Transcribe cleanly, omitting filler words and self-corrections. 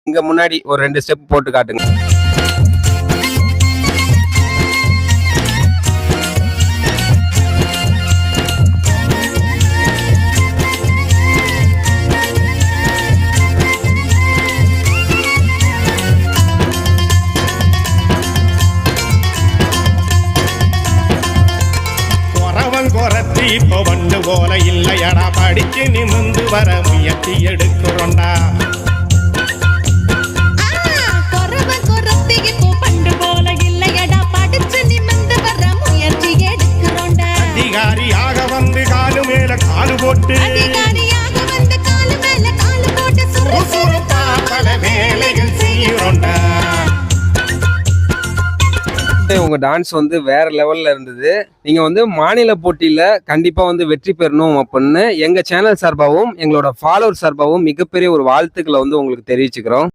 இங்க முன்னாடி ஒரு 2 ஸ்டெப் போட்டு காட்டுங்க. குறத்தி இப்போ வண்டு போல இல்லையடா, படிச்சு நிமிந்து வர முயற்சி எடுக்கிறோண்டா. அதிகாரியாக வந்து காலு மேல காலு போட்டு சுறுசுறுப்பா பல வேலைகள் செய்யறோண்டா. உங்க டான்ஸ் வந்து வேற லெவல்ல இருந்தது. நீங்க வந்து மாநில போட்டியில கண்டிப்பா வந்து வெற்றி பெறணும் அப்படின்னு எங்க சேனல் சார்பாகவும் எங்களோட ஃபாலோவர் சார்பாகவும் மிகப்பெரிய ஒரு வாழ்த்துக்களை வந்து உங்களுக்கு தெரிவிச்சுக்கிறோம்.